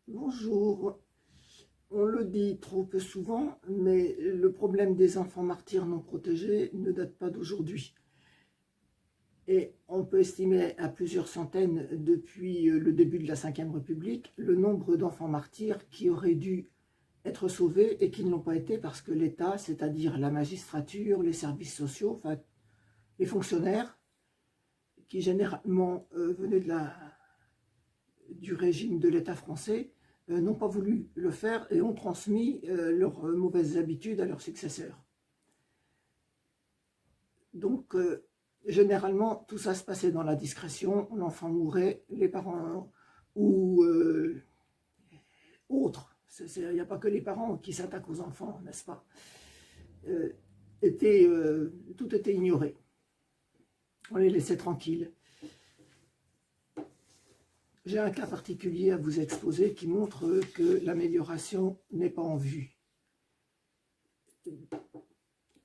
Bonjour. On le dit trop peu souvent, mais le problème des enfants martyrs non protégés ne date pas d'aujourd'hui. Et on peut estimer à plusieurs centaines depuis le début de la Ve République le nombre d'enfants martyrs qui auraient dû être sauvés et qui ne l'ont pas été parce que l'État, c'est-à-dire la magistrature, les services sociaux, enfin les fonctionnaires, qui généralement venaient du régime de l'État français, n'ont pas voulu le faire et ont transmis leurs mauvaises habitudes à leurs successeurs. Donc, généralement, tout ça se passait dans la discrétion, l'enfant mourait, les parents ou autres, il n'y a pas que les parents qui s'attaquent aux enfants, n'est-ce pas, euh, tout était ignoré, on les laissait tranquilles. J'ai un cas particulier à vous exposer qui montre que l'amélioration n'est pas en vue.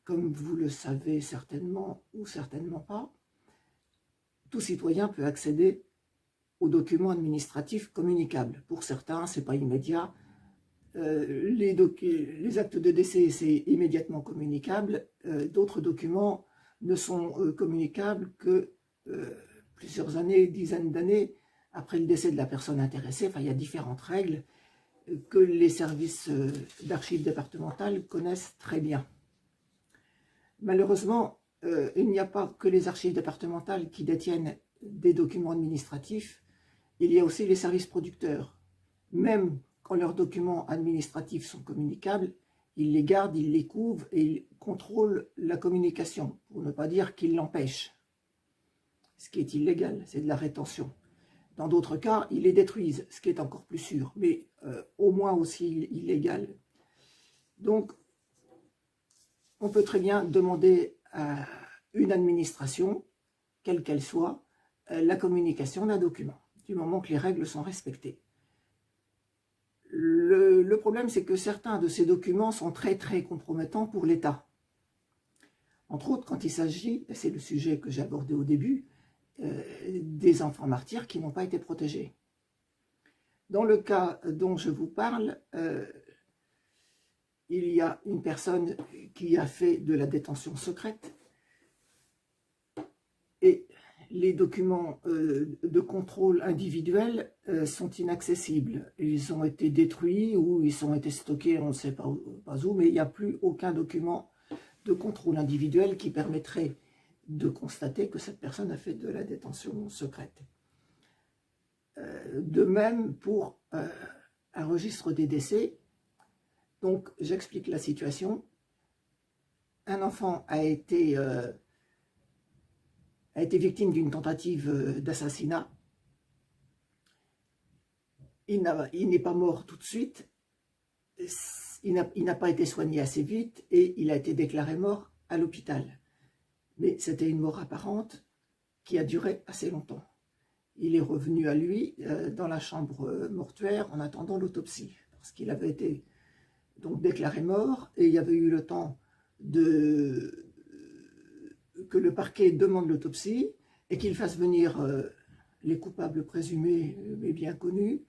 Comme vous le savez certainement ou certainement pas, tout citoyen peut accéder aux documents administratifs communicables. Pour certains, ce n'est pas immédiat. Les actes de décès, c'est immédiatement communicable. D'autres documents ne sont communicables que plusieurs années, dizaines d'années après le décès de la personne intéressée. Enfin, il y a différentes règles que les services d'archives départementales connaissent très bien. Malheureusement, il n'y a pas que les archives départementales qui détiennent des documents administratifs, il y a aussi les services producteurs. Même quand leurs documents administratifs sont communicables, ils les gardent, ils les couvrent et ils contrôlent la communication, pour ne pas dire qu'ils l'empêchent. Ce qui est illégal, c'est de la rétention. Dans d'autres cas, ils les détruisent, ce qui est encore plus sûr, mais au moins aussi illégal. Donc, on peut très bien demander à une administration, quelle qu'elle soit, la communication d'un document, du moment que les règles sont respectées. Le problème, c'est que certains de ces documents sont très compromettants pour l'État. Entre autres, quand il s'agit, et c'est le sujet que j'ai abordé au début, des enfants martyrs qui n'ont pas été protégés. Dans le cas dont je vous parle, il y a une personne qui a fait de la détention secrète et les documents de contrôle individuel sont inaccessibles. Ils ont été détruits ou ils ont été stockés, on ne sait pas où, mais il n'y a plus aucun document de contrôle individuel qui permettrait de constater que cette personne a fait de la détention secrète. De même pour un registre des décès. Donc, j'explique la situation. Un enfant a été victime d'une tentative d'assassinat. Il n'est pas mort tout de suite. Il n'a pas été soigné assez vite et il a été déclaré mort à l'hôpital. Mais c'était une mort apparente qui a duré assez longtemps. Il est revenu à lui dans la chambre mortuaire en attendant l'autopsie, parce qu'il avait été donc déclaré mort et il y avait eu le temps que le parquet demande l'autopsie et qu'il fasse venir les coupables présumés mais bien connus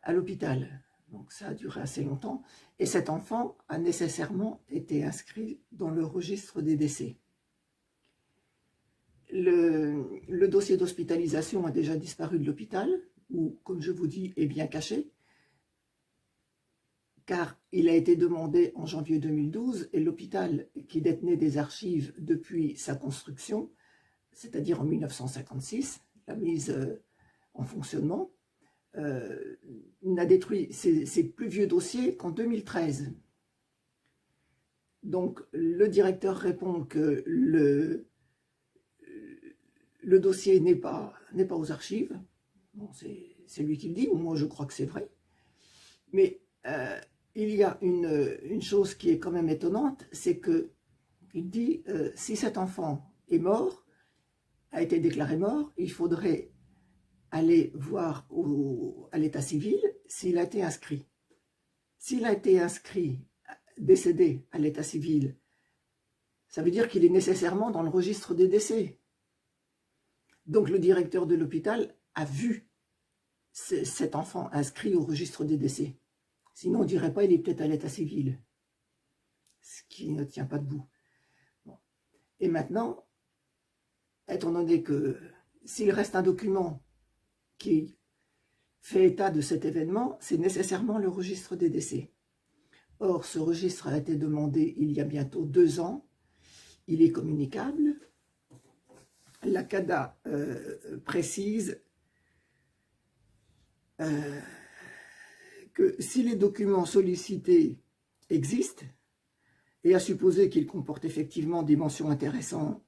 à l'hôpital. Donc ça a duré assez longtemps et cet enfant a nécessairement été inscrit dans le registre des décès. Le dossier d'hospitalisation a déjà disparu de l'hôpital, ou, comme je vous dis, est bien caché, car il a été demandé en janvier 2012, et l'hôpital qui détenait des archives depuis sa construction, c'est-à-dire en 1956, la mise en fonctionnement, n'a détruit ses plus vieux dossiers qu'en 2013. Donc, le directeur répond que le dossier n'est pas aux archives. Bon, c'est lui qui le dit, moi je crois que c'est vrai. Mais il y a une chose qui est quand même étonnante, c'est qu'il dit si cet enfant est mort, a été déclaré mort, il faudrait aller voir à l'état civil s'il a été inscrit. S'il a été inscrit, décédé à l'état civil, ça veut dire qu'il est nécessairement dans le registre des décès. Donc le directeur de l'hôpital a vu cet enfant inscrit au registre des décès. Sinon, on ne dirait pas il est peut-être à l'état civil, ce qui ne tient pas debout. Bon. Et maintenant, étant donné que s'il reste un document qui fait état de cet événement, c'est nécessairement le registre des décès. Or, ce registre a été demandé il y a bientôt 2 ans. Il est communicable. La CADA précise que si les documents sollicités existent, et à supposer qu'ils comportent effectivement des mentions intéressant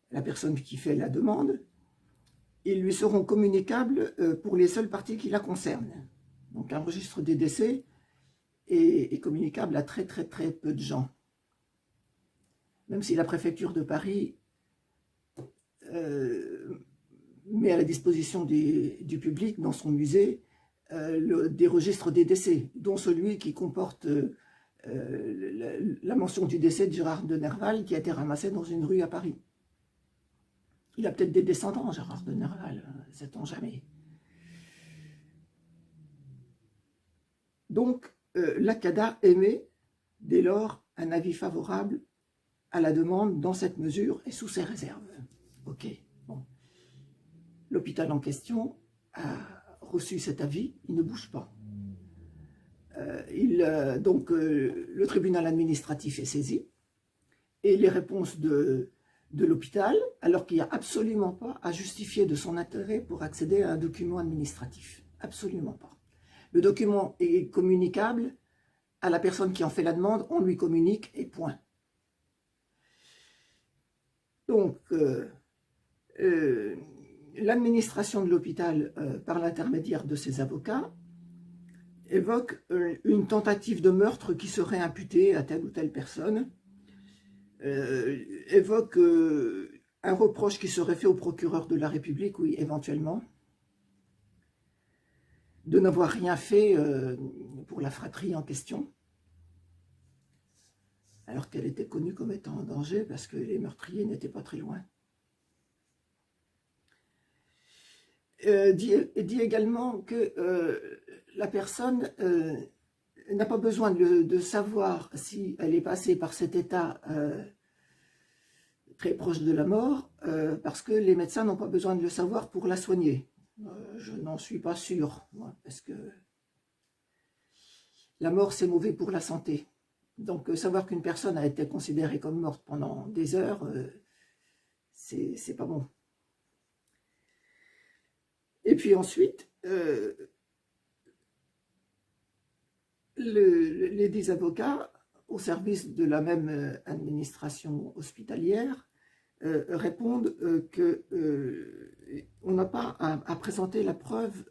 la personne qui fait la demande, ils lui seront communicables pour les seules parties qui la concernent. Donc un registre des décès est communicable à très peu de gens. Même si la préfecture de Paris met à la disposition du public dans son musée des registres des décès, dont celui qui comporte la mention du décès de Gérard de Nerval qui a été ramassé dans une rue à Paris. Il a peut-être des descendants, Gérard de Nerval, sait-on jamais. Donc, la CADA émet dès lors un avis favorable à la demande dans cette mesure et sous ces réserves. Ok, bon. L'hôpital en question a reçu cet avis, il ne bouge pas. Donc, le tribunal administratif est saisi et les réponses de l'hôpital, alors qu'il n'y a absolument pas à justifier de son intérêt pour accéder à un document administratif. Absolument pas. Le document est communicable à la personne qui en fait la demande, on lui communique et point. Donc, l'administration de l'hôpital, par l'intermédiaire de ses avocats, évoque une tentative de meurtre qui serait imputée à telle ou telle personne, évoque un reproche qui serait fait au procureur de la République, oui, éventuellement, de n'avoir rien fait pour la fratrie en question, alors qu'elle était connue comme étant en danger parce que les meurtriers n'étaient pas très loin. Dit également que la personne n'a pas besoin de savoir si elle est passée par cet état très proche de la mort, parce que les médecins n'ont pas besoin de le savoir pour la soigner. Je n'en suis pas sûre, moi, parce que la mort, c'est mauvais pour la santé. Donc, savoir qu'une personne a été considérée comme morte pendant des heures, c'est pas bon. Et puis ensuite, les 10 avocats au service de la même administration hospitalière répondent qu'on n'a pas à présenter la preuve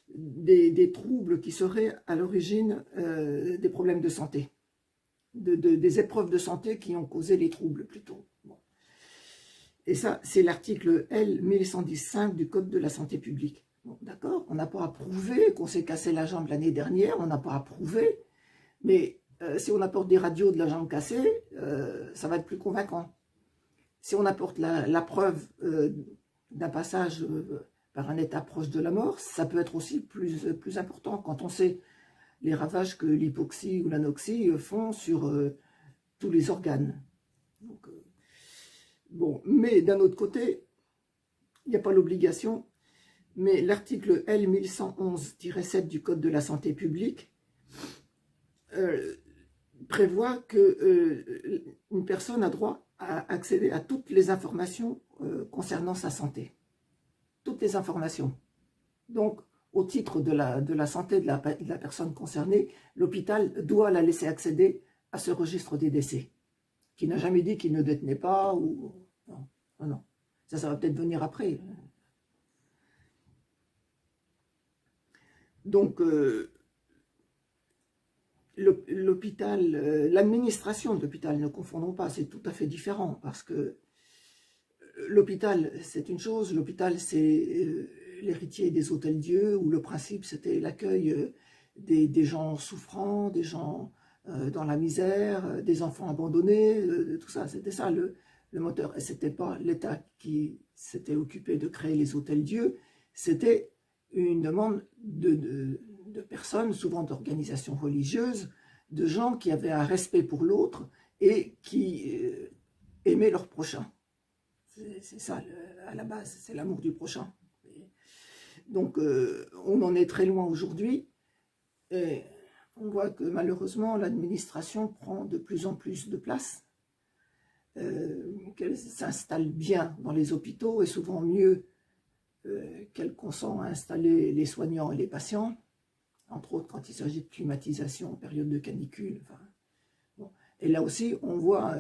des troubles qui seraient à l'origine des problèmes de santé, des épreuves de santé qui ont causé les troubles plutôt. Bon. Et ça, c'est l'article L 1115 du Code de la santé publique. Bon, d'accord, on n'a pas à prouver qu'on s'est cassé la jambe l'année dernière, on n'a pas à prouver, mais si on apporte des radios de la jambe cassée, ça va être plus convaincant. Si on apporte la preuve d'un passage par un état proche de la mort, ça peut être aussi plus important quand on sait les ravages que l'hypoxie ou l'anoxie font sur tous les organes. Donc, bon, mais d'un autre côté, il n'y a pas l'obligation, mais l'article L 1111-7 du Code de la santé publique prévoit qu'une personne a droit à accéder à toutes les informations concernant sa santé. Toutes les informations. Donc, au titre de la santé de la personne concernée, l'hôpital doit la laisser accéder à ce registre des décès, qui n'a jamais dit qu'il ne détenait pas, ou... Non, non, non. Ça va peut-être venir après. Donc, l'hôpital, l'administration de l'hôpital, ne confondons pas, c'est tout à fait différent, parce que l'hôpital, c'est une chose, l'hôpital, c'est l'héritier des hôtels-dieux, où le principe, c'était l'accueil des gens souffrants, des gens dans la misère, des enfants abandonnés, tout ça, c'était ça le moteur. Et c'était pas l'État qui s'était occupé de créer les hôtels-dieux, c'était une demande de personnes, souvent d'organisations religieuses, de gens qui avaient un respect pour l'autre et qui aimaient leur prochain. C'est ça, à la base, c'est l'amour du prochain. Donc, on en est très loin aujourd'hui. Et on voit que malheureusement, l'administration prend de plus en plus de place, qu'elle s'installe bien dans les hôpitaux et souvent mieux qu'elle consent à installer les soignants et les patients, entre autres quand il s'agit de climatisation en période de canicule. Enfin, bon. Et là aussi, on voit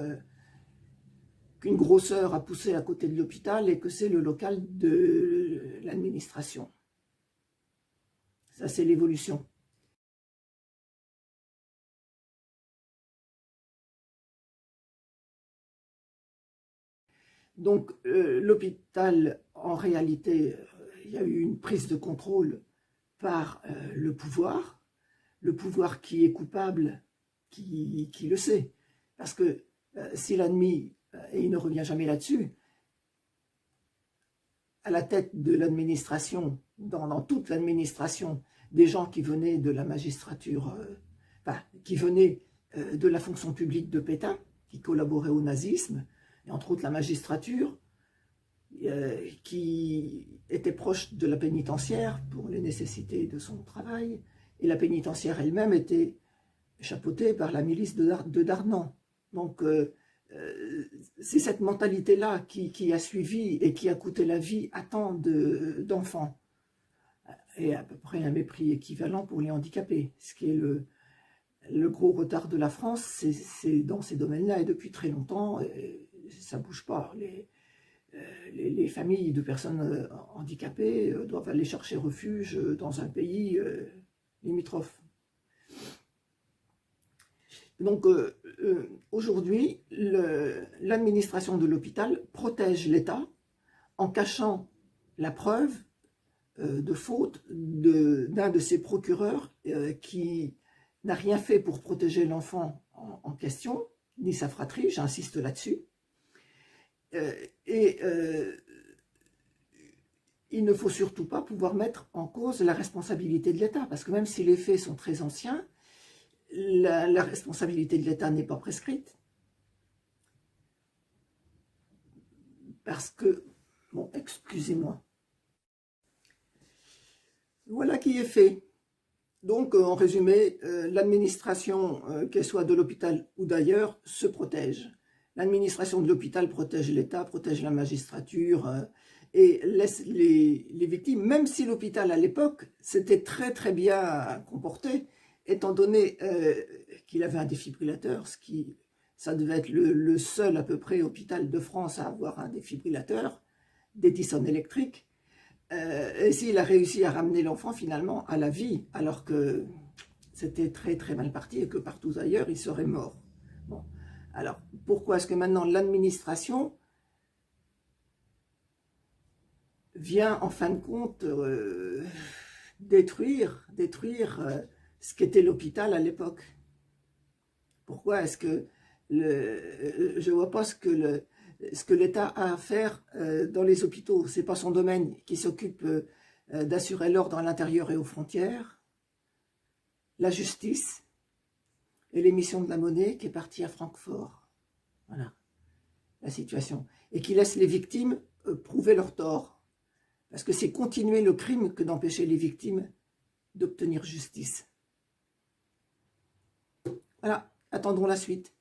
qu'une grosseur a poussé à côté de l'hôpital et que c'est le local de l'administration. Ça, c'est l'évolution. Donc, l'hôpital, en réalité, il y a eu une prise de contrôle par le pouvoir qui est coupable, qui le sait. Parce que s'il admet, et il ne revient jamais là-dessus, à la tête de l'administration, dans toute l'administration, des gens qui venaient de la magistrature, qui venaient de la fonction publique de Pétain, qui collaboraient au nazisme, et entre autres la magistrature, qui était proche de la pénitentiaire pour les nécessités de son travail, et la pénitentiaire elle-même était chapeautée par la milice de Darnan. Donc c'est cette mentalité-là qui a suivi et qui a coûté la vie à tant d'enfants, et à peu près un mépris équivalent pour les handicapés, ce qui est le gros retard de la France, c'est dans ces domaines-là, et depuis très longtemps, ça ne bouge pas. Les familles de personnes handicapées doivent aller chercher refuge dans un pays limitrophe. Donc aujourd'hui, l'administration de l'hôpital protège l'État en cachant la preuve de faute d'un de ses procureurs qui n'a rien fait pour protéger l'enfant en question, ni sa fratrie, j'insiste là-dessus. Il ne faut surtout pas pouvoir mettre en cause la responsabilité de l'État, parce que même si les faits sont très anciens, la responsabilité de l'État n'est pas prescrite. Parce que, bon, excusez-moi. Voilà qui est fait. Donc, en résumé, l'administration, qu'elle soit de l'hôpital ou d'ailleurs, se protège. L'administration de l'hôpital protège l'État, protège la magistrature et laisse les victimes, même si l'hôpital à l'époque s'était très bien comporté, étant donné qu'il avait un défibrillateur, ça devait être le seul à peu près hôpital de France à avoir un défibrillateur, d'Edison électrique. Et s'il a réussi à ramener l'enfant finalement à la vie, alors que c'était très mal parti et que partout ailleurs il serait mort. Bon. Alors, pourquoi est-ce que maintenant l'administration vient en fin de compte détruire ce qu'était l'hôpital à l'époque? Pourquoi est-ce que je ne vois pas ce que l'État a à faire dans les hôpitaux? Ce n'est pas son domaine, qui s'occupe d'assurer l'ordre à l'intérieur et aux frontières, la justice et l'émission de la monnaie qui est partie à Francfort. Voilà la situation. Et qui laisse les victimes prouver leur tort. Parce que c'est continuer le crime que d'empêcher les victimes d'obtenir justice. Voilà, attendons la suite.